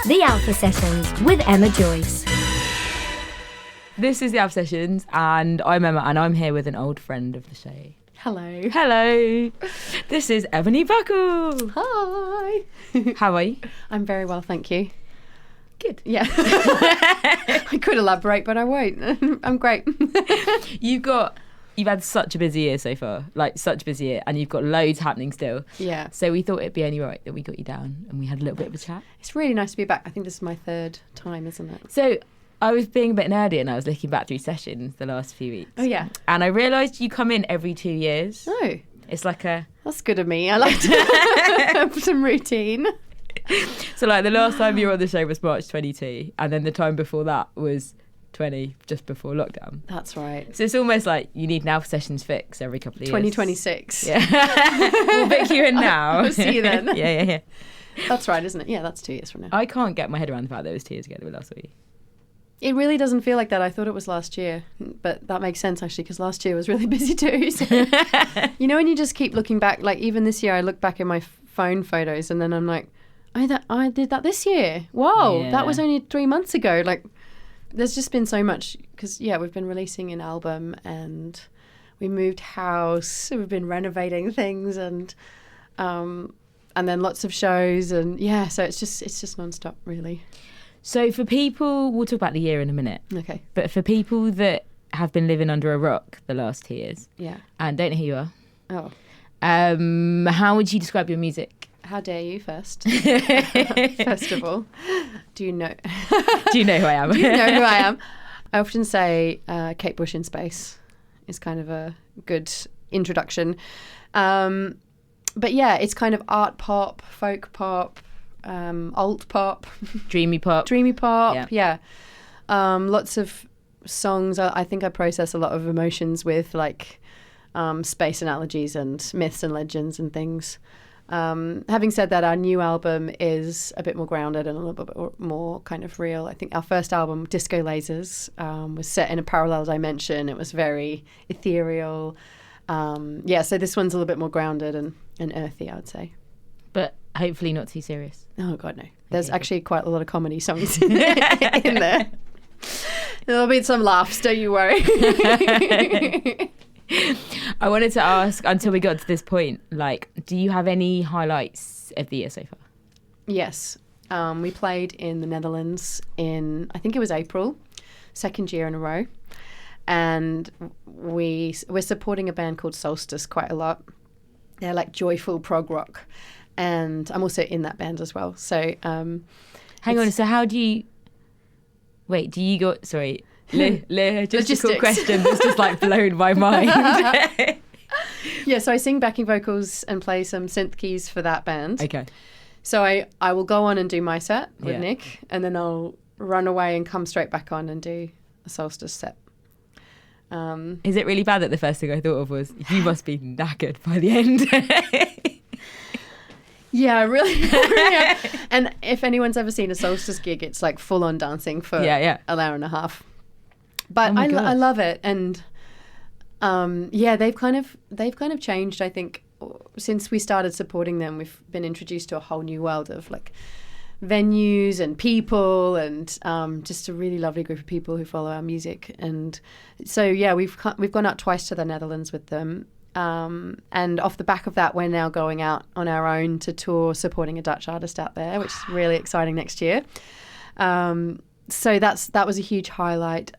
The Alpha Sessions with Emma Joyce. This is the Alpha Sessions, and I'm Emma, and I'm here with an old friend of the show. Hello. Hello. This is Ebony Buckle. Hi. How are you? I'm very well, thank you. Good. Yeah. I could elaborate, but I won't. I'm great. You've had such a busy year so far, like such a busy year, and you've got loads happening still. Yeah. So we thought it'd be only right that we got you down and we had a little bit of a chat. It's really nice to be back. I think this is my third time, isn't it? So I was being a bit nerdy and I was looking back through sessions the last few weeks. Oh, yeah. And I realised you come in every 2 years. Oh. It's like a... That's good of me. I like to have some routine. So like the last time you were on the show was March 22, and then the time before that was 20, just before lockdown. That's right. So it's almost like you need an Alpha Sessions fix every couple of years. 2026. Yeah. We'll pick you in now. We'll see you then. Yeah. That's right, isn't it? Yeah, that's 2 years from now. I can't get my head around the fact that it was 2 years ago that we last saw you. It really doesn't feel like that. I thought it was last year, but that makes sense actually because last year was really busy too. So. You know, when you just keep looking back, like even this year, I look back at my phone photos and then I'm like, I did that this year. Whoa, Yeah. that was only 3 months ago. Like, there's just been so much because we've been releasing an album and we moved house. So we've been renovating things and then lots of shows and so it's just nonstop really. So for people, we'll talk about the year in a minute. Okay. But for people that have been living under a rock the last 2 years, and don't know who you are, how would you describe your music? How dare you first? First of all, do you know? Do you know who I am? Do you know who I am? I often say Kate Bush in space is kind of a good introduction. But yeah, it's kind of art pop, folk pop, alt pop, Dreamy pop. Yeah. Lots of songs. I think I process a lot of emotions with like space analogies and myths and legends and things. Having said that, our new album is a bit more grounded and a little bit more kind of real. I think our first album, Disco Lasers, was set in a parallel dimension. It was very ethereal. So this one's a little bit more grounded and earthy, I would say. But hopefully not too serious. Oh, God, no. There's actually quite a lot of comedy songs in there. There'll be some laughs, don't you worry. I wanted to ask, until we got to this point, like, do you have any highlights of the year so far? Yes. We played in the Netherlands in, I think it was April, second year in a row. And we're supporting a band called Solstice quite a lot. They're like joyful prog rock. And I'm also in that band as well. So, hang on. So how do you? Wait, do you go? Sorry, logistical question that's just like blown my mind. Yeah, so I sing backing vocals and play some synth keys for that band. Okay. So I will go on and do my set with Nick, and then I'll run away and come straight back on and do a Solstice set. Is it really bad that the first thing I thought of was you must be knackered by the end? Yeah, really am. And if anyone's ever seen a Solstice gig, it's like full on dancing for an hour and a half. But I love it, and they've kind of changed. I think since we started supporting them, we've been introduced to a whole new world of like venues and people, and just a really lovely group of people who follow our music. And so we've gone out twice to the Netherlands with them. And off the back of that, we're now going out on our own to tour supporting a Dutch artist out there, which is really exciting next year. So that was a huge highlight.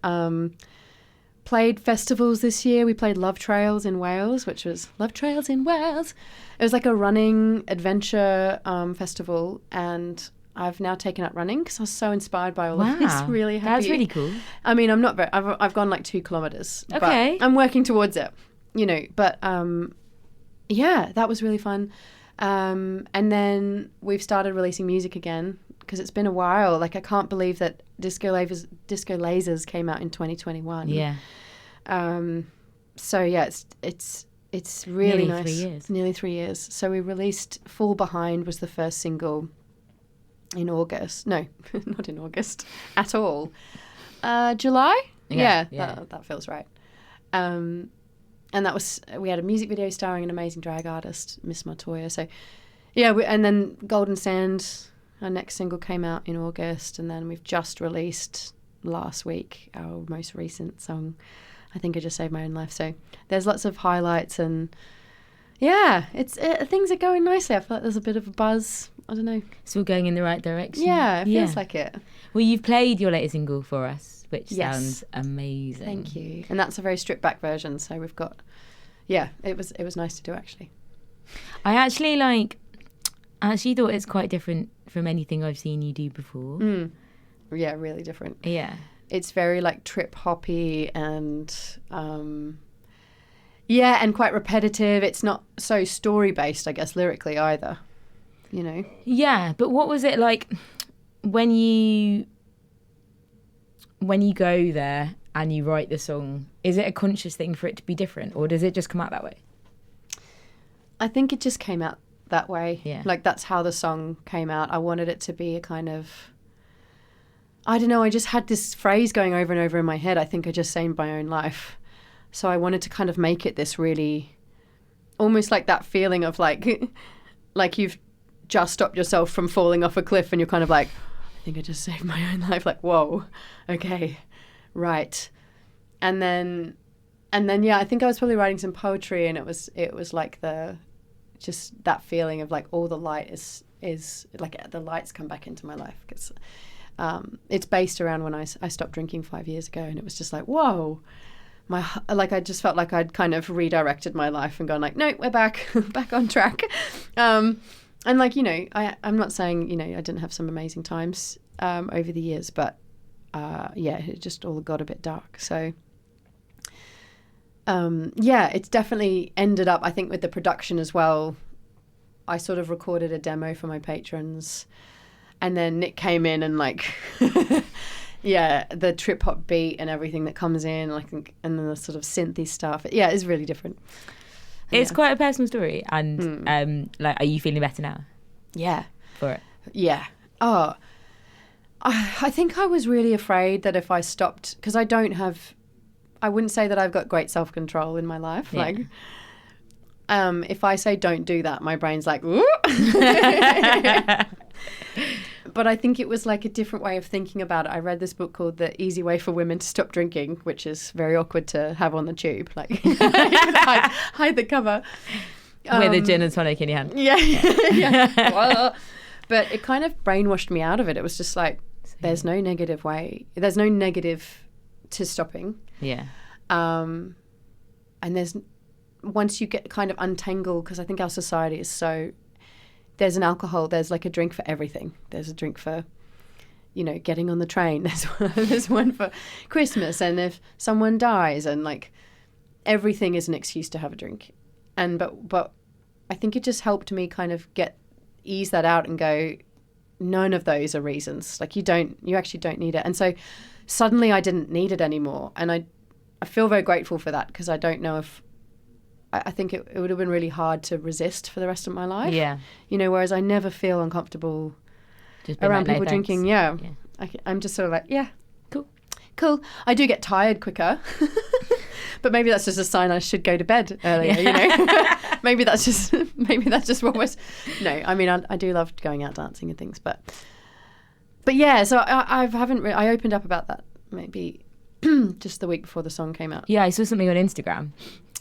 Played festivals this year. We played Love Trails in Wales, which was Love Trails in Wales. It was like a running adventure festival, and I've now taken up running because I was so inspired by all of this. Really happy. That's really cool. I mean, I'm not very. I've gone like 2 kilometers. Okay. But I'm working towards it. You know, but that was really fun. And then we've started releasing music again because it's been a while. Like, I can't believe that Disco Lasers came out in 2021. Yeah. So yeah, it's really nice. 3 years. Nearly 3 years. So we released Fall Behind was the first single in August. No, not in August at all. July? Yeah. That feels right. And that was, we had a music video starring an amazing drag artist, Miss Montoya. So, yeah, and then Golden Sand Our next single came out in August, and then we've just released last week our most recent song, I Think I Just Saved My Own Life. So there's lots of highlights, and yeah, things are going nicely. I feel like there's a bit of a buzz. I don't know. So we're going in the right direction. Yeah, it feels like it. Well, you've played your latest single for us, which sounds amazing. Thank you. And that's a very stripped back version. So we've got, it was nice to do, actually. I actually thought it's quite different from anything I've seen you do before. Yeah, really different. Yeah. It's very like trip hoppy and and quite repetitive. It's not so story based, I guess, lyrically either. You know? Yeah, but what was it like when you go there and you write the song? Is it a conscious thing for it to be different, or does it just come out that way? I think it just came out that way. Yeah. Like that's how the song came out. I wanted it to be a kind of, I don't know, I just had this phrase going over and over in my head. I think I just saved my own life. So I wanted to kind of make it this really, almost like that feeling of like you've just stopped yourself from falling off a cliff and you're kind of like, I think I just saved my own life. Like, whoa, okay, right. And then I think I was probably writing some poetry, and it was like just that feeling of like all the light is like the lights come back into my life, because it's based around when I stopped drinking 5 years ago, and it was just like, whoa, I just felt like I'd kind of redirected my life and gone like, no, we're back on track. And like, you know, I'm not saying, you know, I didn't have some amazing times over the years, but it just all got a bit dark. So it's definitely ended up, I think, with the production as well. I sort of recorded a demo for my patrons, and then Nick came in and like, the trip hop beat and everything that comes in, I think, and then the sort of synthy stuff. Yeah, it's really different. It's quite a personal story, and like, are you feeling better now? Yeah. For it? Yeah. Oh, I think I was really afraid that if I stopped, because I wouldn't say that I've got great self-control in my life. Yeah. Like, if I say don't do that, my brain's like, ooh. But I think it was like a different way of thinking about it. I read this book called The Easy Way for Women to Stop Drinking, which is very awkward to have on the tube. Like, hide the cover. With a gin and tonic in your hand. Yeah. But it kind of brainwashed me out of it. It was just like, there's no negative way. There's no negative to stopping. Yeah. And once you get kind of untangled, because I think our society is so, there's there's like a drink for everything. There's a drink for, you know, getting on the train. There's one for Christmas, and if someone dies, and like everything is an excuse to have a drink. And but I think it just helped me kind of ease that out and go, none of those are reasons. Like you actually don't need it. And so suddenly I didn't need it anymore, and I feel very grateful for that, because I don't know if I think it would have been really hard to resist for the rest of my life. Yeah. You know, whereas I never feel uncomfortable just around like, people drinking. Yeah. I'm just sort of like, yeah, cool. I do get tired quicker, but maybe that's just a sign I should go to bed earlier. You know, maybe that's just what was. No, I mean, I do love going out dancing and things, but yeah. So I opened up about that maybe just the week before the song came out. Yeah, I saw something on Instagram.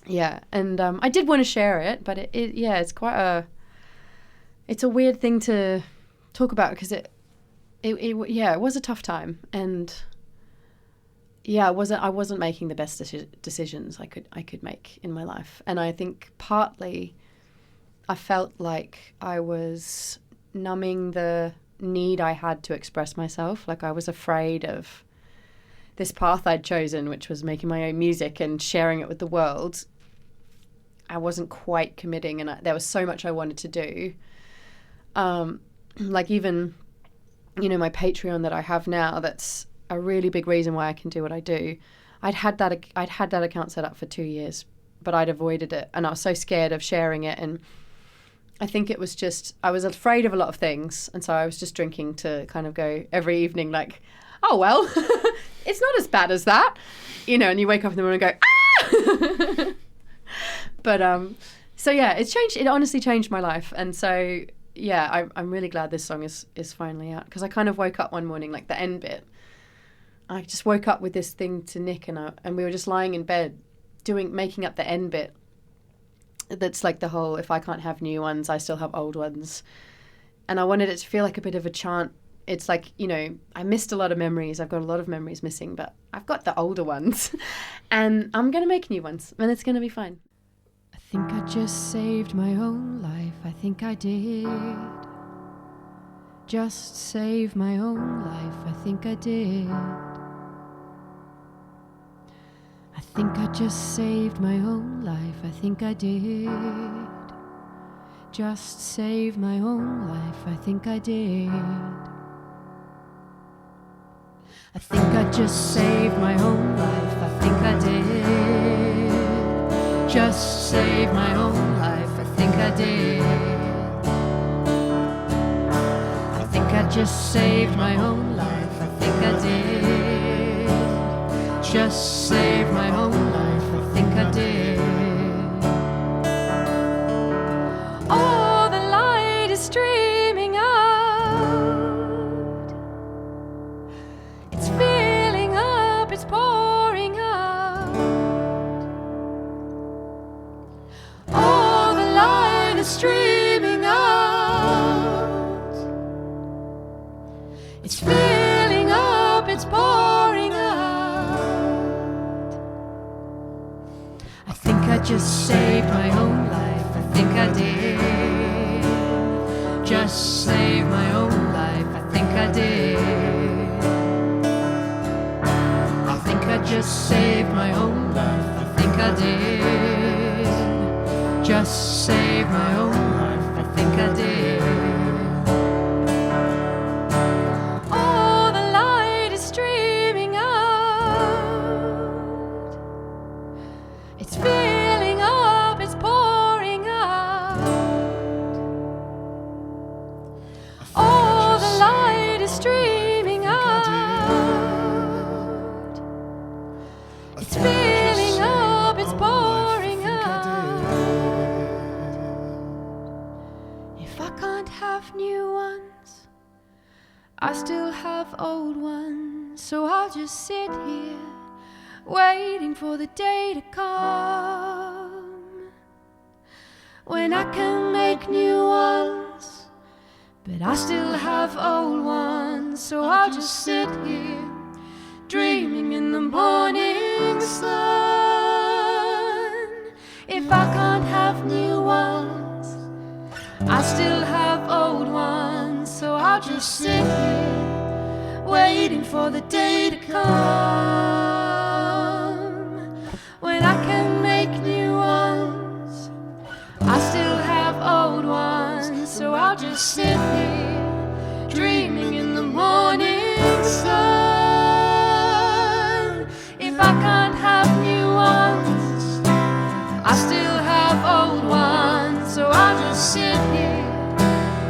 Yeah, and I did want to share it, but it's quite it's a weird thing to talk about, because it was a tough time, and I wasn't making the best decisions I could make in my life, and I think partly I felt like I was numbing the need I had to express myself. Like I was afraid of this path I'd chosen, which was making my own music and sharing it with the world. I wasn't quite committing, and there was so much I wanted to do. Like even, you know, my Patreon that I have now, that's a really big reason why I can do what I do. I'd had that account set up for 2 years, but I'd avoided it, and I was so scared of sharing it. And I think it was just, I was afraid of a lot of things, and so I was just drinking to kind of go every evening like, oh well, it's not as bad as that, you know. And you wake up in the morning and go, ah. But so yeah, it's changed. It honestly changed my life, and so I'm really glad this song is finally out, because I kind of woke up one morning, like the end bit. I just woke up with this thing to Nick, and we were just lying in bed making up the end bit. That's like the whole, if I can't have new ones, I still have old ones. And I wanted it to feel like a bit of a chant. It's like, I missed a lot of memories. I've got a lot of memories missing, but I've got the older ones. And I'm going to make new ones, and it's going to be fine. I think I just saved my own life. I think I did. Just save my own life. I think I did. I think I just saved my own life. I think I did. Just save my own life. I think I did. I think I just saved my own life. I think I did. Just save my own life. I think I did. I think I just saved my own life. I think I did. Just save my own life. I think I did. Oh, the light is streaming out. It's filling up, it's pouring out. Oh, the light is streaming out. It's filling up, it's pouring out. I think I just saved my own life. I think I did. Just save my own life. I think I did. I think I just saved my own life. I think I did. Just save my own life. I think I did. Oh, the light is streaming out. It's filling up, it's pouring out. Oh, the light is streaming out. It's filling up, it's pouring out. If I can't have new ones, I still have old ones. So I'll just sit here waiting for the day to come when I can make new ones, but I still have old ones. So I'll just sit here dreaming in the morning sun. If I can't have new ones, I still have old ones. So I'll just sit here waiting for the day to come when I can make new ones. I still have old ones. So I'll just sit here dreaming in the morning sun. If I can't have new ones, I still have old ones. So I'll just sit here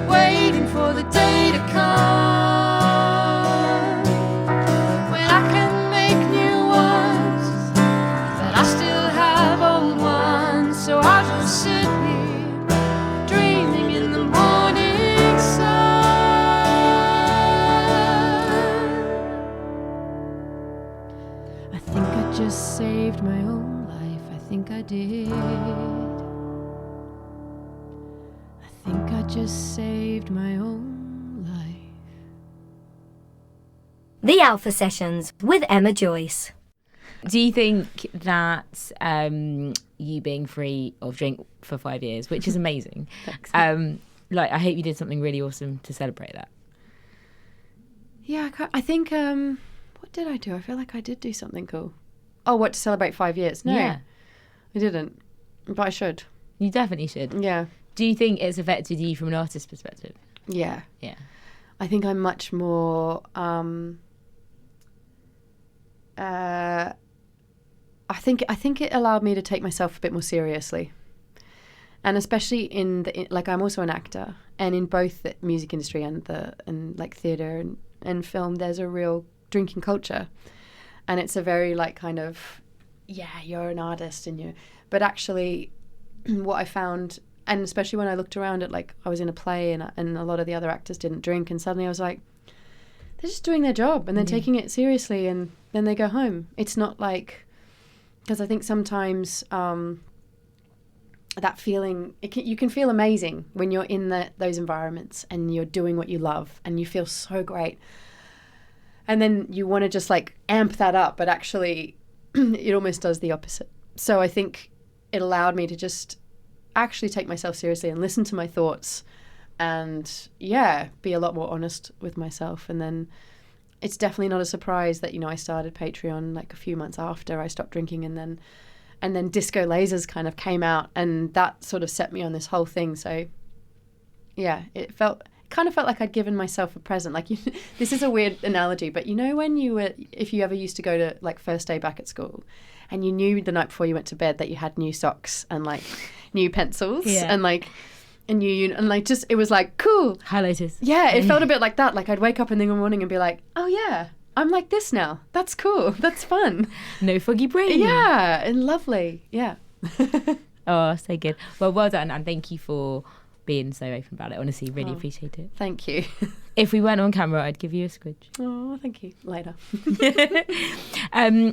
waiting for the day to come when I can make new ones, but I still have old ones. So I'll just sit here dreaming in the morning sun. I think I just saved my own life. I think I did. I think I just saved my own life. The Alpha Sessions with Emma Joyce. Do you think that you being free of drink for 5 years, which is amazing, I hope you did something really awesome to celebrate that? Yeah, I think, what did I do? I feel like I did do something cool. Oh, what, to celebrate 5 years? No, yeah. I didn't, but I should. You definitely should. Yeah. Do you think it's affected you from an artist's perspective? Yeah. Yeah. I think I'm much more, I think it allowed me to take myself a bit more seriously. And especially I'm also an actor, and in both the music industry and theatre and film, there's a real drinking culture. And it's a very kind of, yeah, you're an artist but actually what I found and especially when I looked around at, like, I was in a play and a lot of the other actors didn't drink, and suddenly I was like, they're just doing their job and they're taking it seriously, and then they go home. It's not like, because I think sometimes that feeling, you can feel amazing when you're in those environments and you're doing what you love and you feel so great. And then you want to just like amp that up, but actually it almost does the opposite. So I think it allowed me to just actually take myself seriously and listen to my thoughts and, be a lot more honest with myself. And then it's definitely not a surprise that, I started Patreon like a few months after I stopped drinking, and then Disco Lasers kind of came out, and that sort of set me on this whole thing. So it kind of felt like I'd given myself a present. Like, this is a weird analogy, but when if you ever used to go to like first day back at school and you knew the night before you went to bed that you had new socks and like new pencils and like a new and like just, it was like cool highlighters. Yeah, it felt a bit like that. Like I'd wake up in the morning and be like, oh yeah, I'm like this now. That's cool. That's fun. No foggy brain. Yeah, and lovely. Yeah. Oh, so good. Well done, and thank you for being so open about it. Honestly, really appreciate it. Thank you. If we weren't on camera, I'd give you a squidge. Oh, thank you. Later.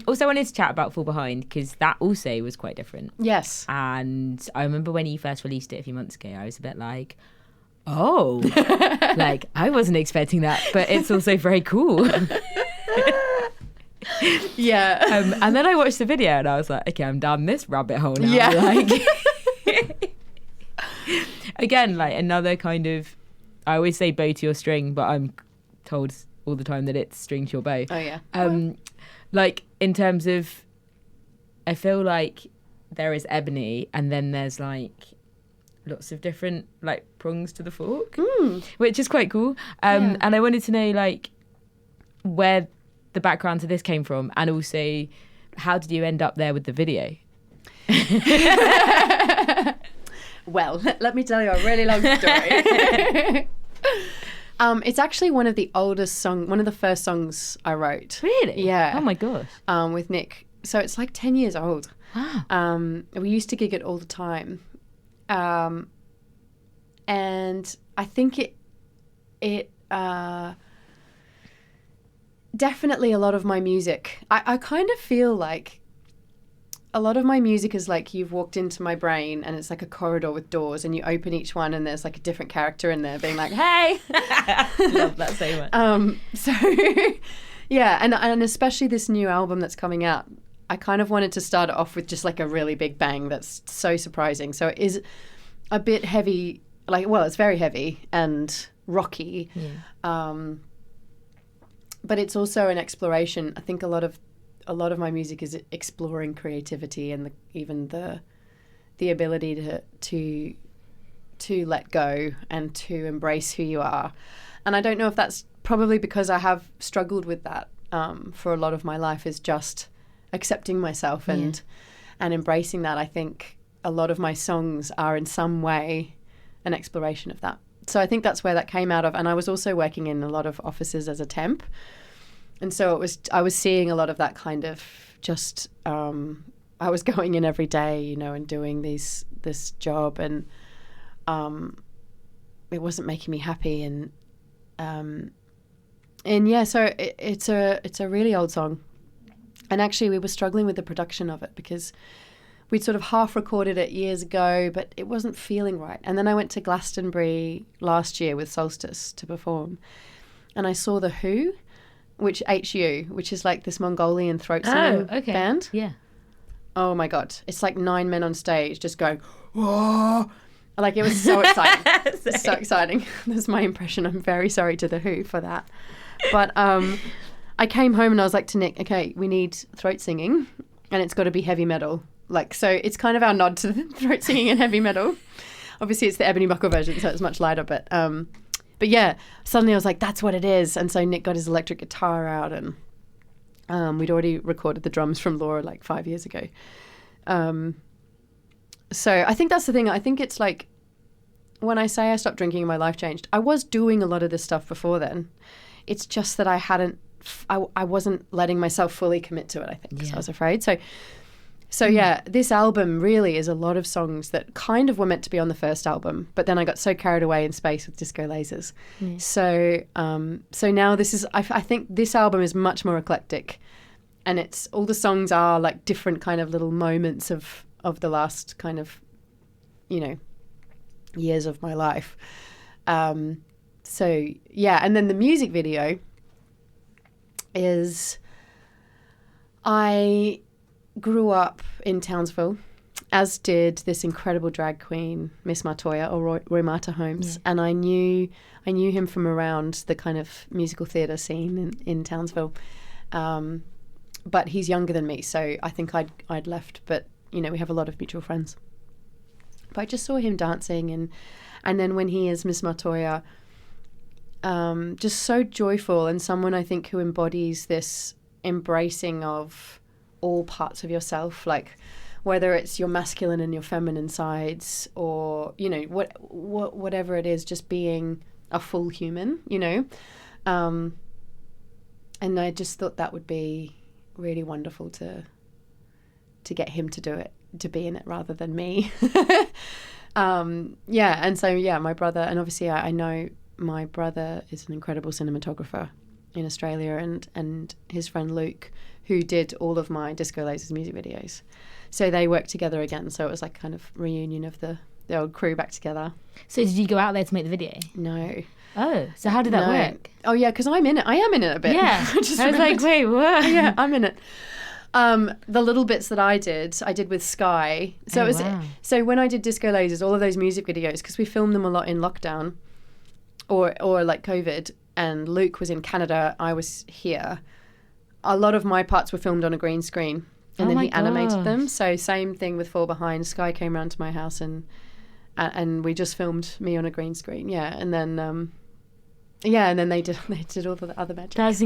Also, I wanted to chat about Fall Behind, because that also was quite different. Yes. And I remember when you first released it a few months ago, I was a bit like, oh, like I wasn't expecting that, but it's also very cool. Yeah. And then I watched the video and I was like, okay, I'm down this rabbit hole now. Yeah. Like, again, like another kind of, I always say bow to your string, but I'm told all the time that it's string to your bow. Oh yeah. Like in terms of, I feel like there is Ebony, and then there's like lots of different like prongs to the fork, which is quite cool. And I wanted to know like where the background to this came from, and also how did you end up there with the video? Well, let me tell you a really long story. It's actually one of the first songs I wrote. Really? Yeah. Oh my gosh. With Nick. So it's like 10 years old. Wow. We used to gig it all the time. And I think it definitely a lot of my music. I kind of feel like a lot of my music is like you've walked into my brain and it's like a corridor with doors, and you open each one and there's like a different character in there being like, hey. Love that so much. So yeah, and especially this new album that's coming out, I kind of wanted to start it off with just like a really big bang that's so surprising. So it is a bit heavy, like, well, it's very heavy and rocky. Yeah. But it's also an exploration. I think a lot of my music is exploring creativity and even the ability to let go and to embrace who you are. And I don't know if that's probably because I have struggled with that for a lot of my life, is just accepting myself and embracing that. I think a lot of my songs are in some way an exploration of that. So I think that's where that came out of. And I was also working in a lot of offices as a temp. And so I was seeing a lot of that kind of just, I was going in every day, and doing this job, and it wasn't making me happy. And yeah, so it's a really old song. And actually we were struggling with the production of it because we'd sort of half recorded it years ago, but it wasn't feeling right. And then I went to Glastonbury last year with Solstice to perform, and I saw The Who, which is like this Mongolian throat singing band. Yeah. Oh my God. It's like 9 men on stage just going, whoa. Like, it was so exciting. So exciting. That's my impression. I'm very sorry to The Who for that. But I came home and I was like to Nick, okay, we need throat singing and it's got to be heavy metal. Like, so it's kind of our nod to the throat singing and heavy metal. Obviously it's the Ebony Buckle version, so it's much lighter, but yeah, suddenly I was like, that's what it is. And so Nick got his electric guitar out, and we'd already recorded the drums from Laura like 5 years ago. So I think that's the thing. I think it's like, when I say I stopped drinking and my life changed, I was doing a lot of this stuff before then. It's just that I wasn't letting myself fully commit to it, I think, because I was afraid. So So yeah, this album really is a lot of songs that kind of were meant to be on the first album, but then I got so carried away in space with Disco Lasers. So so now this is, I think this album is much more eclectic, and it's, all the songs are like different kind of little moments of the last kind of, you know, years of my life. So yeah, and then the music video is, I grew up in Townsville, as did this incredible drag queen, Miss Matoya, or Roy Marta Holmes, and I knew him from around the kind of musical theatre scene in Townsville. But he's younger than me, so I think I'd left, but you know, we have a lot of mutual friends. But I just saw him dancing, and then when he is Miss Matoya, just so joyful, and someone I think who embodies this embracing of all parts of yourself, like whether it's your masculine and your feminine sides, or you know, whatever it is, just being a full human, you know. And I just thought that would be really wonderful to get him to do it, to be in it rather than me. Yeah, and so yeah, my brother, and obviously I know my brother is an incredible cinematographer in Australia, and his friend Luke, who did all of my Disco Lasers music videos. So they worked together again. So it was like kind of reunion of the old crew back together. So did you go out there to make the video? No. Oh, so how did that work? Oh yeah, because I'm in it. I am in it a bit. Yeah. I was like, wait, what? Yeah, I'm in it. The little bits that I did with Sky. So so when I did Disco Lasers, all of those music videos, because we filmed them a lot in lockdown or like COVID, and Luke was in Canada, I was here. A lot of my parts were filmed on a green screen, and then he animated them. So same thing with Fall Behind. Sky came around to my house and we just filmed me on a green screen. Yeah, and then and then they did all the other magic. That's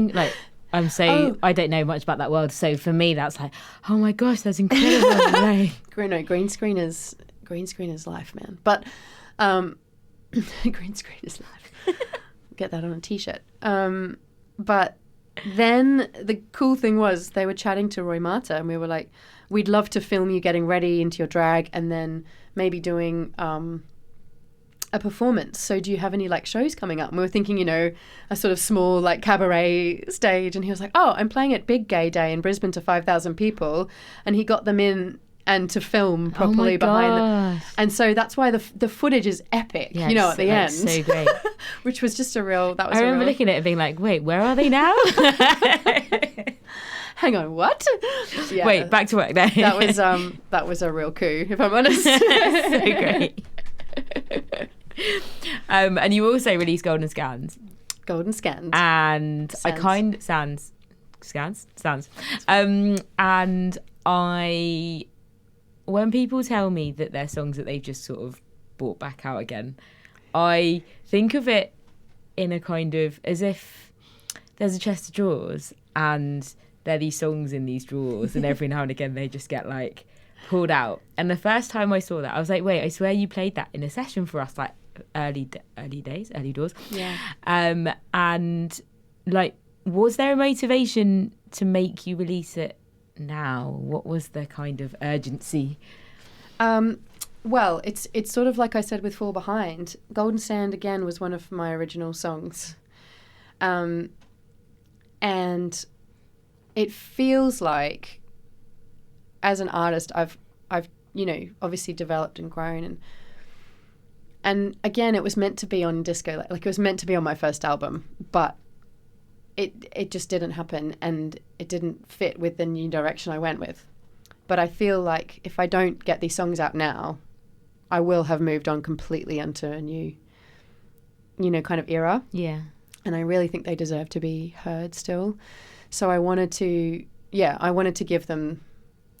I don't know much about that world, so for me that's like, oh my gosh, that's incredible. Like, green screen is life, man. But green screen is life. Get that on a t-shirt. But then the cool thing was, they were chatting to Roy Marta, and we were like, we'd love to film you getting ready into your drag, and then maybe doing a performance. So do you have any like shows coming up? And we were thinking, you know, a sort of small like cabaret stage. And he was like, oh, I'm playing at Big Gay Day in Brisbane to 5,000 people. And he got them in and to film properly behind them. And so that's why the footage is epic, you know, at the end. So great. Which was just I remember looking at it being like, wait, where are they now? Hang on, what? Yeah. Wait, back to work there. That was a real coup, if I'm honest. So great. And you also released Golden Scans. Golden Scans. And Scans. And when people tell me that they're songs that they've just sort of brought back out again, I think of it in a kind of as if there's a chest of drawers and there are these songs in these drawers, and every now and again they just get like pulled out. And the first time I saw that, I was like, wait, I swear you played that in a session for us, like early doors. Yeah. And like, was there a motivation to make you release it now? What was the kind of urgency? Well, it's sort of like I said with Fall Behind. Golden Sand again was one of my original songs, and it feels like, as an artist, I've you know, obviously developed and grown, and again, it was meant to be on disco, like it was meant to be on my first album, but it just didn't happen, and it didn't fit with the new direction I went with. But I feel like if I don't get these songs out now, I will have moved on completely into a new, you know, kind of era. Yeah. And I really think they deserve to be heard still. So I wanted to give them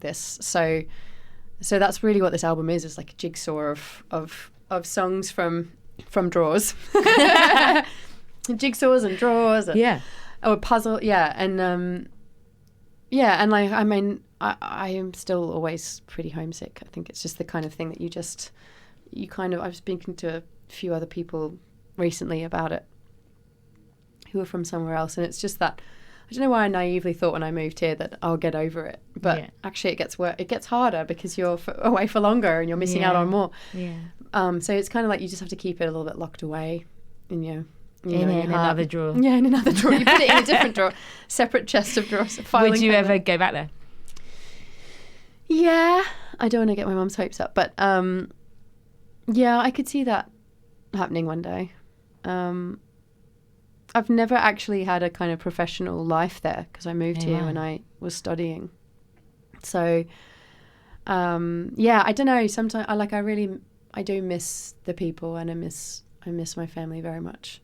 this. So that's really what this album is. It's like a jigsaw of songs from drawers. Jigsaws and drawers. Yeah. Or puzzle. Yeah. And like, I mean, I am still always pretty homesick. I think it's just the kind of thing that I was speaking to a few other people recently about it who are from somewhere else, and it's just that don't know why I naively thought when I moved here that I'll get over it. But actually it gets worse. It gets harder because you're away for longer and you're missing out on more. Yeah. So it's kind of like you just have to keep it a little bit locked away in your... in another drawer. Yeah, in another drawer. You put it in a different drawer, separate chest of drawers. Would you ever go back there? Yeah, I don't want to get my mum's hopes up, but yeah, I could see that happening one day. I've never actually had a kind of professional life there because I moved here when I was studying. So, yeah, I don't know. Sometimes I do miss the people, and I miss my family very much.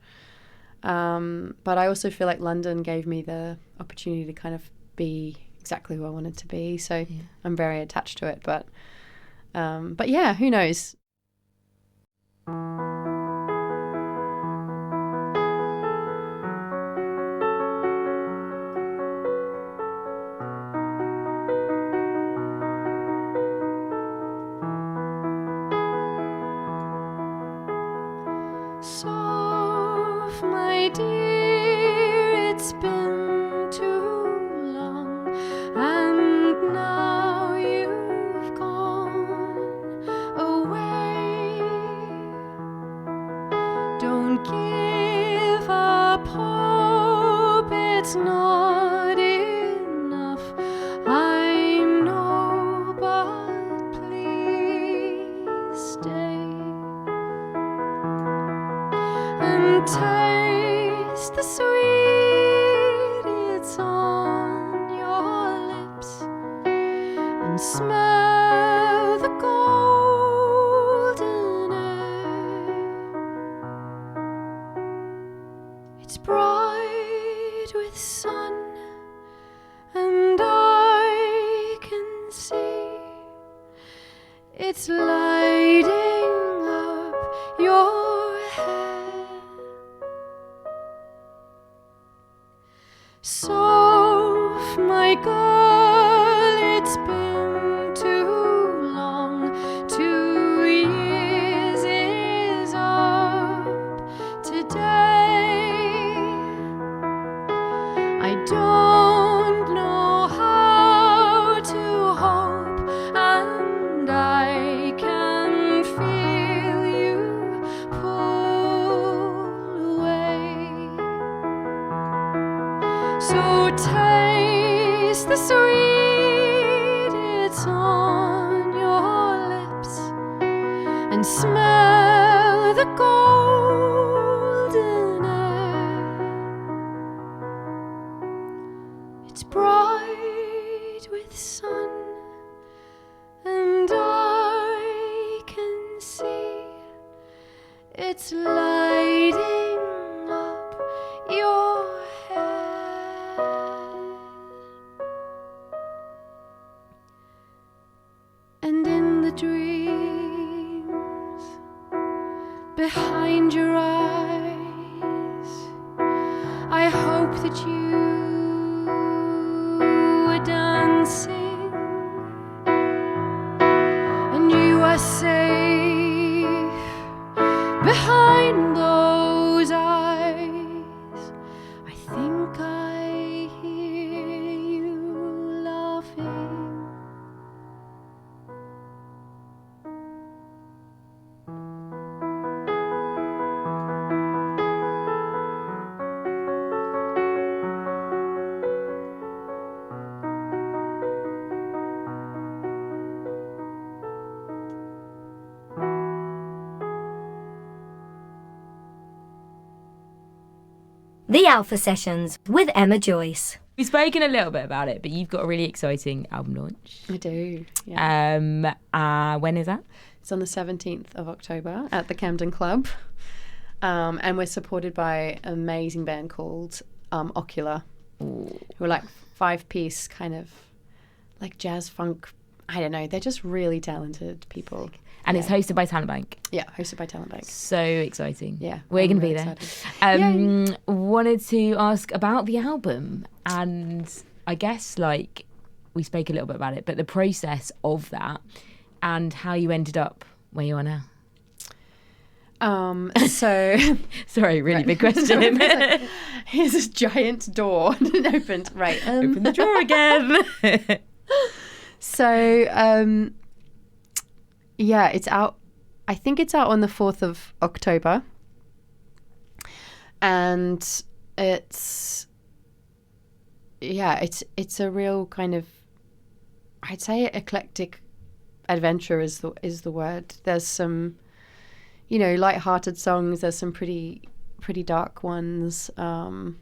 But I also feel like London gave me the opportunity to kind of be exactly who I wanted to be. So I'm very attached to it. But yeah, who knows? My dear, it's been too long, and now you've gone away. Don't give up hope, it's not enough, I know, but please stay and taste the sweet, it's on your lips, and smell the golden air. It's bright with sun, and I can see it's lighting up your hair. So, my girl, it's been too long. 2 years is up today. I don't know how to hope, and I can feel you pull away. So taste the sweet, it's on your lips, and smell the golden air. It's bright with sun, and I can see it's lighting up your hair. And in the dreams behind your eyes, I hope that you are dancing, and you are safe behind those eyes. I think I hear you laughing. The Alpha Sessions with Emma Joyce. We've spoken a little bit about it, but you've got a really exciting album launch. I do, yeah. When is that? It's on the 17th of October at the Camden Club. And we're supported by an amazing band called Ocular, who are like 5-piece kind of like jazz funk. I don't know. They're just really talented people. And it's hosted by Talent Bank. Yeah, hosted by Talent Bank. So exciting. Yeah. We're going to be there. Wanted to ask about the album. And I guess, like, we spoke a little bit about it, but the process of that and how you ended up where you are now. So sorry, really big question. Like, here's this giant door and it opened. Right. Open the drawer again. So yeah, it's out. I think it's out on the 4th of October. And it's a real kind of, I'd say eclectic adventure is the word. There's some, light-hearted songs. There's some pretty dark ones. And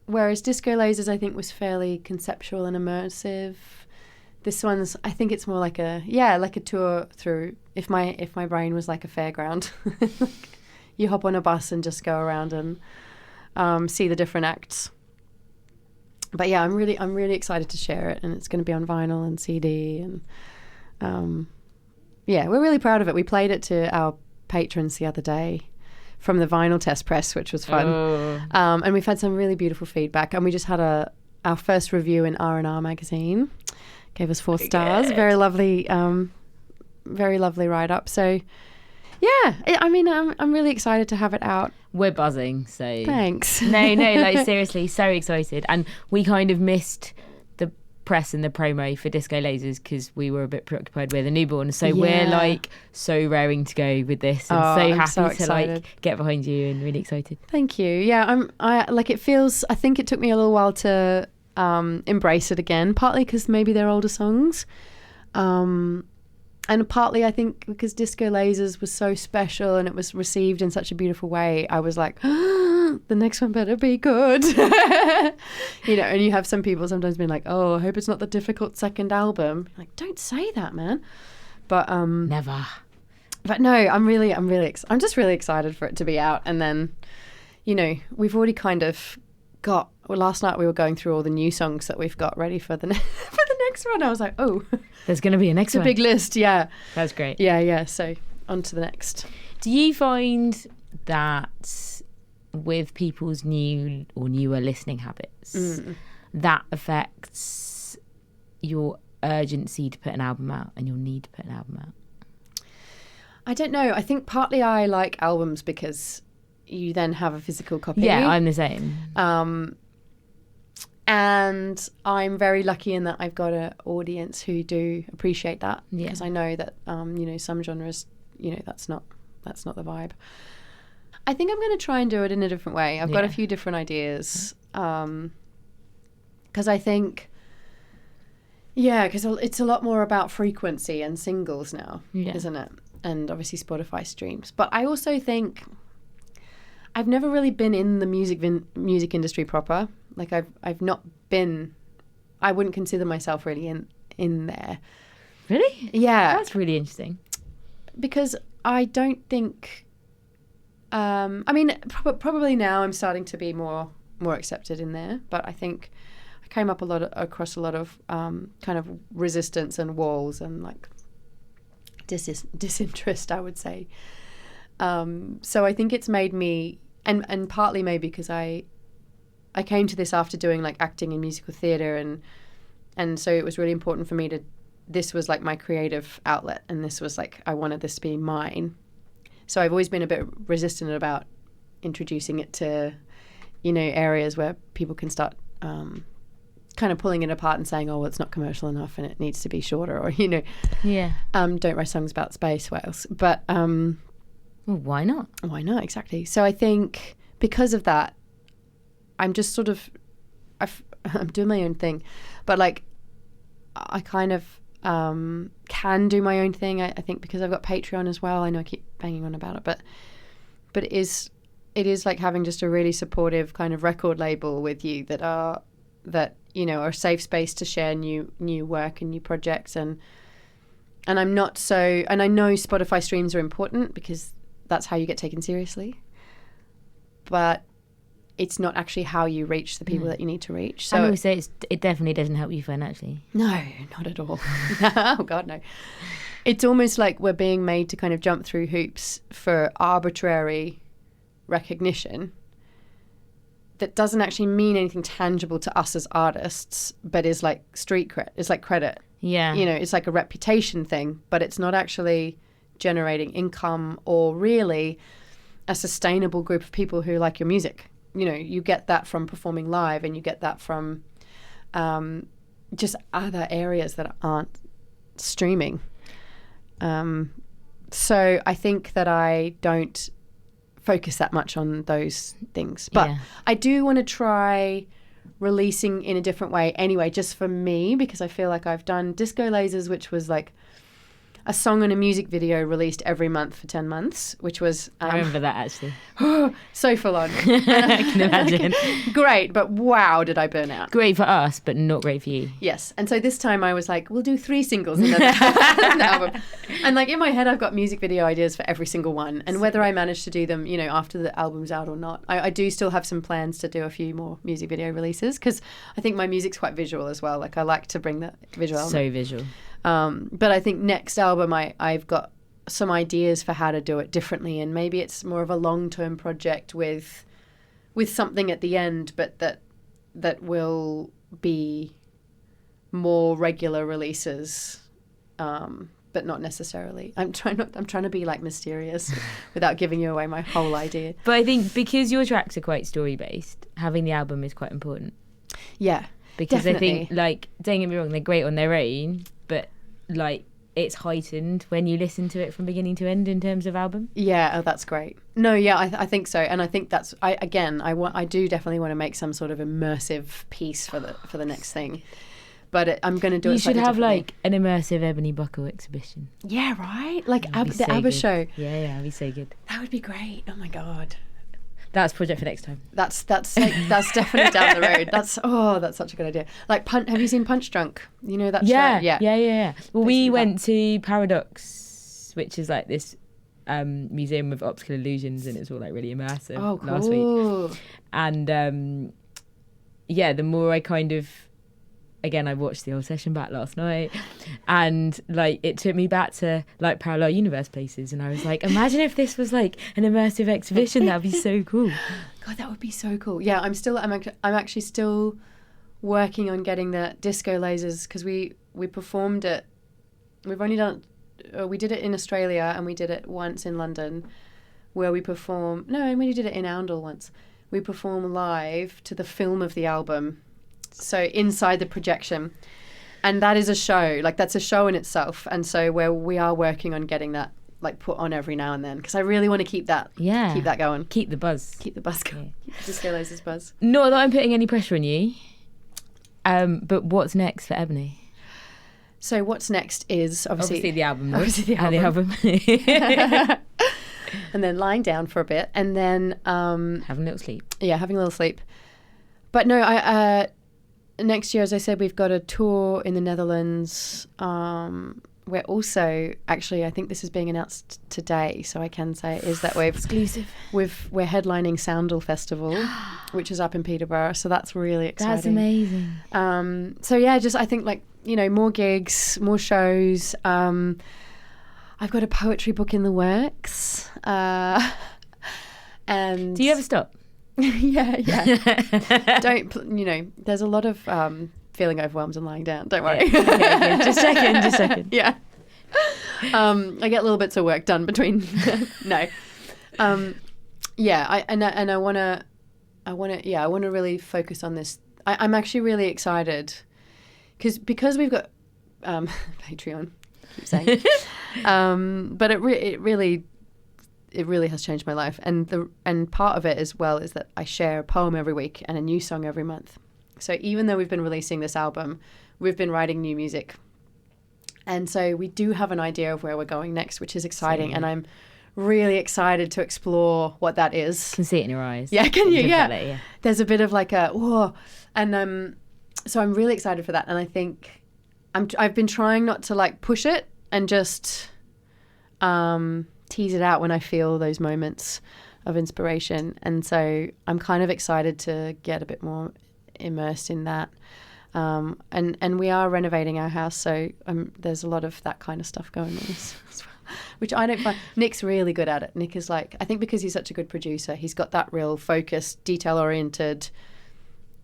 whereas Disco Lasers, I think, was fairly conceptual and immersive, this one's, I think it's more like a tour through. If my brain was like a fairground, you hop on a bus and just go around and see the different acts. But yeah, I'm really excited to share it, and it's going to be on vinyl and CD, and we're really proud of it. We played it to our patrons the other day from the vinyl test press, which was fun. And we've had some really beautiful feedback, and we just had our first review in R&R magazine. Gave us 4 stars. Very lovely write-up. So, yeah, I'm really excited to have it out. We're buzzing, so... Thanks. No, like, seriously, so excited. And we kind of missed the press and the promo for Disco Lasers because we were a bit preoccupied with a newborn. So we're, like, so raring to go with this and so happy to, like, get behind you and really excited. Thank you. Yeah, I think it took me a little while to... embrace it again, partly because maybe they're older songs, and partly I think because Disco Lasers was so special and it was received in such a beautiful way. I was like, the next one better be good. And you have some people sometimes being like, oh, I hope it's not the difficult second album. Like, don't say that, man. But never. But no, I'm just really excited for it to be out. And then, we've already kind of got. Well, last night we were going through all the new songs that we've got ready for the next one. I was like, oh, there's going to be a next one. It's a big list, yeah. That's great. Yeah. So on to the next. Do you find that with people's new or newer listening habits, that affects your urgency to put an album out and your need to put an album out? I don't know. I think partly I like albums because you then have a physical copy. Yeah, I'm the same. And I'm very lucky in that I've got an audience who do appreciate that, because I know that some genres, that's not the vibe. I think I'm going to try and do it in a different way. I've got a few different ideas, because I think, because it's a lot more about frequency and singles now, isn't it? And obviously Spotify streams. But I also think I've never really been in the music industry proper. Like I've not been. I wouldn't consider myself really in there. Really? Yeah. That's really interesting. Because I don't think. Probably now I'm starting to be more accepted in there. But I think I came up across a lot of kind of resistance and walls and like disinterest, I would say. So I think it's made me. And partly maybe because I came to this after doing like acting and musical theatre, and so it was really important for me this was like my creative outlet, and this was like, I wanted this to be mine. So I've always been a bit resistant about introducing it to, areas where people can start kind of pulling it apart and saying, oh, well, it's not commercial enough and it needs to be shorter, or, don't write songs about space whales. But, well, why not? Why not? Exactly. So I think because of that, I'm just sort of, I'm doing my own thing, but like, I kind of can do my own thing. I think because I've got Patreon as well. I know I keep banging on about it, but it is like having just a really supportive kind of record label with you that are a safe space to share new work and new projects, and I'm not so, and I know Spotify streams are important because that's how you get taken seriously, but it's not actually how you reach the people that you need to reach. So and also it definitely doesn't help you financially. No, not at all. Oh God, no. It's almost like we're being made to kind of jump through hoops for arbitrary recognition that doesn't actually mean anything tangible to us as artists, but is like street cred. It's like credit. Yeah. It's like a reputation thing, but it's not actually generating income or really a sustainable group of people who like your music. You get that from performing live, and you get that from just other areas that aren't streaming. So I think that I don't focus that much on those things. But I do want to try releasing in a different way anyway, just for me, because I feel like I've done Disco Lasers, which was like a song and a music video released every month for 10 months, which was... I remember that, actually. So full on. I can imagine. Great, but wow, did I burn out. Great for us, but not great for you. Yes, and so this time I was like, we'll do 3 singles in the album. And like in my head, I've got music video ideas for every single one. And whether I manage to do them, after the album's out or not, I do still have some plans to do a few more music video releases, because I think my music's quite visual as well. Like I like to bring the visual element. So visual. But I think next album I've got some ideas for how to do it differently, and maybe it's more of a long-term project with something at the end, but that will be more regular releases, but not necessarily. I'm trying to be like mysterious without giving you away my whole idea. But I think because your tracks are quite story-based, having the album is quite important. Yeah, because definitely. I think, like, don't get me wrong, they're great on their own, but like it's heightened when you listen to it from beginning to end in terms of album. Yeah, that's great. No, yeah, I think so, and I think that's I do definitely want to make some sort of immersive piece for the next thing, but I'm going to do it. You should have like an immersive Ebony Buckle exhibition. Yeah, right. Like the so ABBA good. show. Yeah, that'd be so good. That would be great. Oh my god. That's project for next time. That's definitely down the road. That's such a good idea. Like have you seen Punch Drunk? You know that show? Yeah. Well, we went to Paradox, which is like this museum of optical illusions, and it's all like really immersive. Oh, cool. Last week. And the more I kind of, again, I watched the whole session back last night, and like it took me back to like parallel universe places, and I was like, imagine if this was like an immersive exhibition. That'd be so cool. God, that would be so cool. Yeah, I'm actually still working on getting the Disco Lasers, because we performed it. We've only done we did it in Australia, and we did it once in London, where we perform. No, and we did it in Oundle once. We perform live to the film of the album. So inside the projection, and that is a show, like that's a show in itself. And so we are working on getting that like put on every now and then, because I really want to keep that going. Keep the buzz going. Keep the Disco Lasers buzz. Not that I'm putting any pressure on you, but what's next for Ebony? So what's next is obviously the album. And then lying down for a bit, and then having a little sleep. Yeah, having a little sleep. But no, next year, as I said, we've got a tour in the Netherlands. We're also, actually, I think this is being announced today, so I can say, is that exclusive. We're headlining Soundle Festival, which is up in Peterborough. So that's really exciting. That's amazing. So yeah, just I think like more gigs, more shows. I've got a poetry book in the works, and do you ever stop? yeah. Don't there's a lot of feeling overwhelmed and lying down. Don't worry. Okay. Just checking. Yeah. I get little bits of work done between. No. Yeah. I want to really focus on this. I'm actually really excited because we've got Patreon. I keep saying, but it really has changed my life, and part of it as well is that I share a poem every week and a new song every month. So even though we've been releasing this album, we've been writing new music, and so we do have an idea of where we're going next, which is exciting. And I'm really excited to explore what that is. Can see it in your eyes. Yeah, can you? Definitely, yeah. There's a bit of like a whoa, and so I'm really excited for that, and I think I've been trying not to like push it and just tease it out when I feel those moments of inspiration. And so I'm kind of excited to get a bit more immersed in that. And we are renovating our house, so there's a lot of that kind of stuff going on as well, which I don't find. Nick's really good at it. Nick is like, I think because he's such a good producer, he's got that real focused, detail-oriented,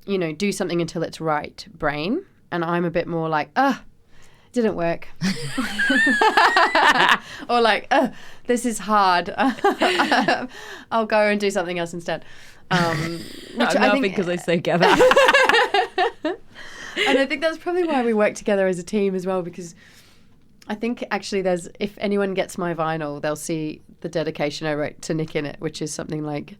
do something until it's right brain. And I'm a bit more like, Didn't work. Or like, this is hard. I'll go and do something else instead. I'm laughing because I so get that. And I think that's probably why we work together as a team as well, because I think actually if anyone gets my vinyl, they'll see the dedication I wrote to Nick in it, which is something like,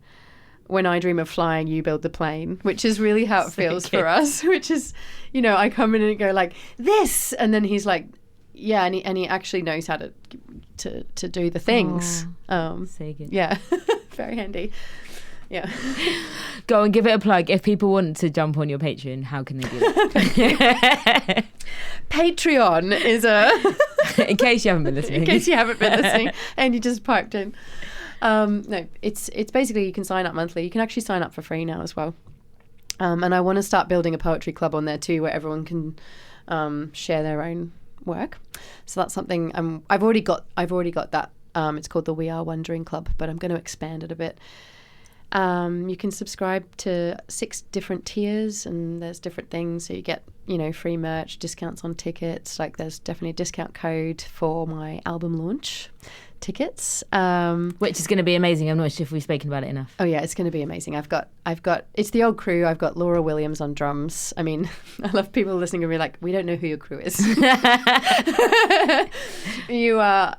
when I dream of flying, you build the plane, which is really how it feels for us, which is, I come in and go like this, and then he's like, yeah, and he actually knows how to do the things. So good. Yeah, very handy. Yeah. Go and give it a plug. If people want to jump on your Patreon, how can they do that? Patreon is in case you haven't been listening. And you just piped in. No, it's basically you can sign up monthly. You can actually sign up for free now as well. And I want to start building a poetry club on there too, where everyone can share their own work. So that's something I've already got that. It's called the We Are Wondering Club, but I'm going to expand it a bit. You can subscribe to 6 different tiers, and there's different things. So you get, free merch, discounts on tickets. Like there's definitely a discount code for my album launch tickets, which is going to be amazing. I'm not sure if we've spoken about it enough. Oh yeah, it's going to be amazing. I've got it's the old crew. I've got Laura Williams on drums. I mean, I love people listening and be like, we don't know who your crew is. You are.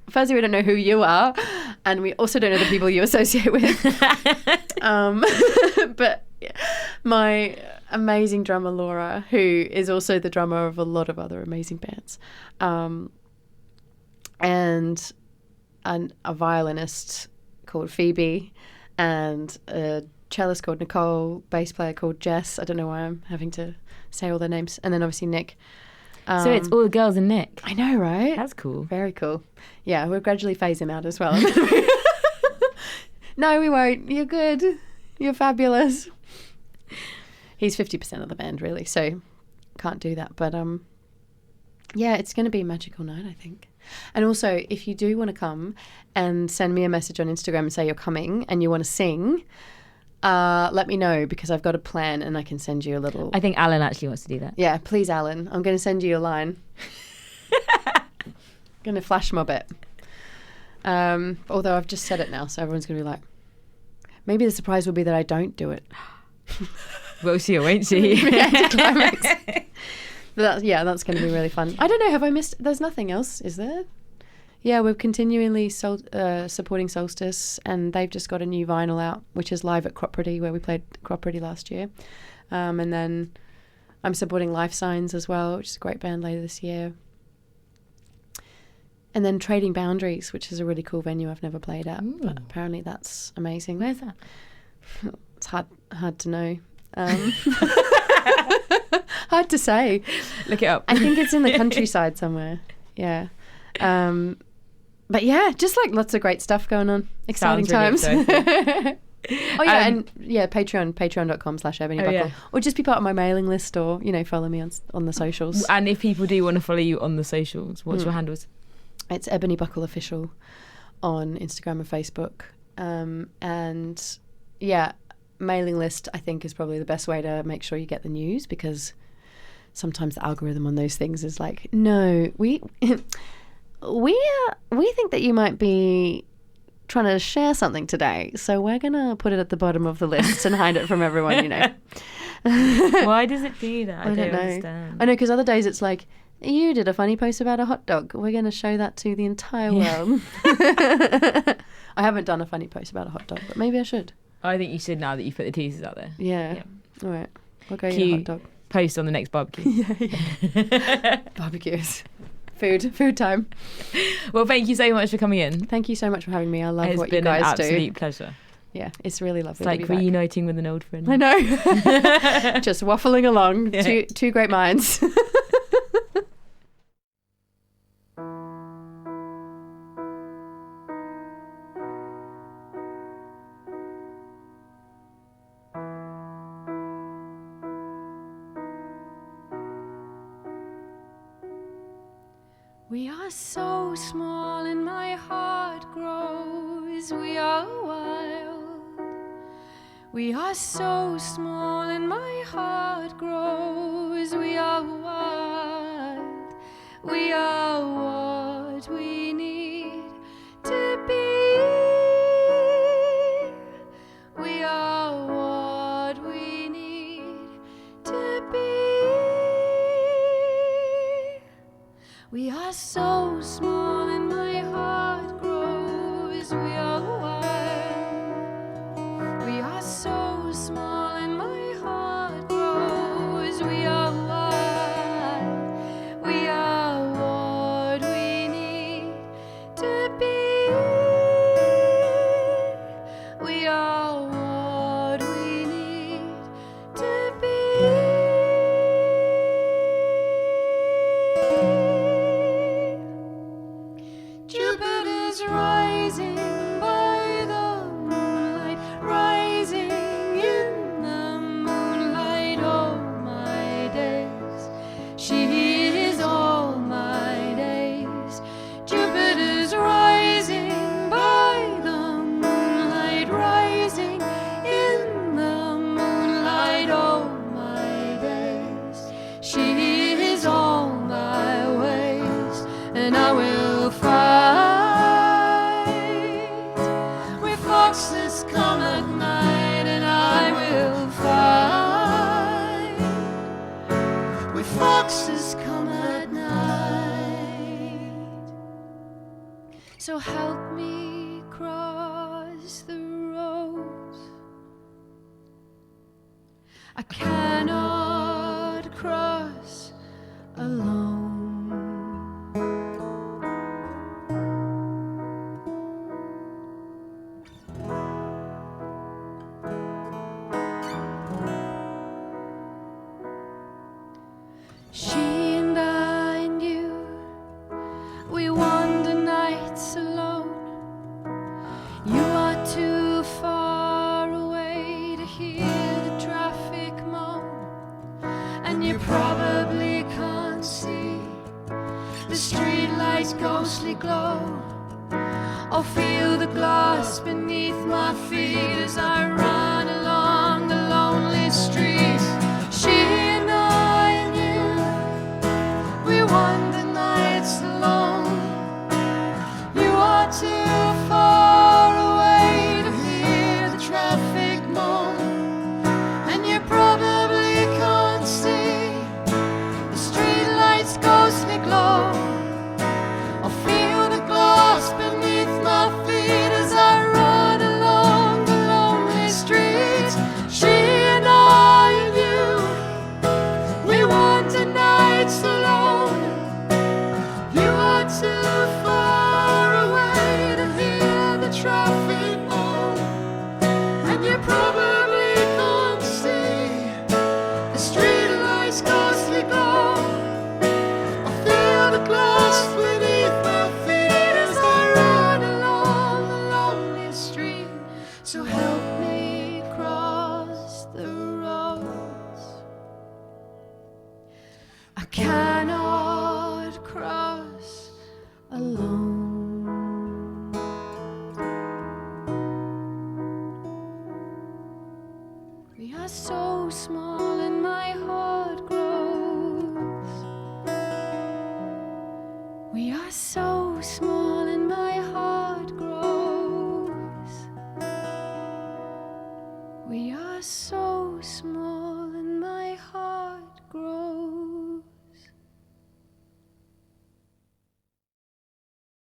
Firstly, we don't know who you are, and we also don't know the people you associate with. But my amazing drummer Laura, who is also the drummer of a lot of other amazing bands, and a violinist called Phoebe, and a cellist called Nicole, bass player called Jess. I don't know why I'm having to say all their names. And then obviously Nick. So it's all the girls and Nick. I know, right? That's cool. Very cool. Yeah, we'll gradually phase him out as well. No, we won't. You're good. You're fabulous. He's 50% of the band, really, so can't do that. But yeah, it's going to be a magical night, I think. And also, if you do want to come and send me a message on Instagram and say you're coming and you want to sing, let me know, because I've got a plan and I can send you a little... I think Alan actually wants to do that. Yeah, please, Alan. I'm going to send you a line. Going to flash mob it. Although I've just said it now, so everyone's going to be like, maybe the surprise will be that I don't do it. Will she or won't she? Anticlimax. But that's going to be really fun. I don't know, have I missed... There's nothing else, is there? Yeah, we're continually supporting Solstice, and they've just got a new vinyl out, which is live at Cropredy, where we played Cropredy last year. And then I'm supporting Life Signs as well, which is a great band later this year. And then Trading Boundaries, which is a really cool venue I've never played at, but apparently that's amazing. Where's that? It's hard to know. Hard to say. Look it up. I think it's in the countryside somewhere. Yeah. But yeah, just like lots of great stuff going on. Exciting times. Really Oh yeah, and yeah, patreon.com/Ebony Buckle. Yeah. Or just be part of my mailing list, or follow me on the socials. And if people do want to follow you on the socials, what's your handles? It's Ebony Buckle Official on Instagram and Facebook. And yeah, mailing list I think is probably the best way to make sure you get the news, because sometimes the algorithm on those things is like, no, we think that you might be trying to share something today, so we're gonna put it at the bottom of the list and hide it from everyone. Why does it do that? I don't know. Understand. I know, because other days it's like, you did a funny post about a hot dog, we're gonna show that to the entire world. I haven't done a funny post about a hot dog, but maybe I should. I think you should, now that you've put the teasers out there. Yeah. All right, I'll go eat a hot dog. Post on the next barbecue. Yeah. Barbecues. Food time. Well, thank you so much for coming in. Thank you so much for having me. I love what you It's been guys do. an absolute pleasure. Yeah, it's really lovely. It's like reuniting with an old friend. I know. Just waffling along. Yeah. Two great minds. We are so small and my heart grows. We are wild. We are so small and my heart grows. We are what we need to be. We are what we need to be. We are so small and my heart grows. We are wild. We are so small and my heart grows. We are wild. We are what we need to be. We are what we need to be. Jupiter's rising by the moonlight, rising in the moonlight. All my days, she is all my days. Jupiter's rising by the moonlight, rising in the moonlight. All my days, she is all my ways, and I will fight with foxes come at night, and I will fight with foxes come at night. So help me cross the road. I cannot cross alone. She and I and you, we wander nights alone. You are too far away to hear the traffic moan, and you probably can't see the streetlight's ghostly glow, or feel the glass beneath my feet as I run along the lonely street. She and I and you, we wander nights alone. You are too far away to hear the traffic moan, and you probably can't see the streetlight's ghostly glow, or feel the glass beneath my feet as I run along the lonely street. She and I and you, we wander nights alone. You are too far away to hear the traffic moan, and you probably can't see the streetlight's ghostly glow, or feel the glass beneath my feet as I run along the lonely street. So help me cross the roads. I cannot cross alone. We are so small and my heart grows. We are so small and my heart grows. We are so small.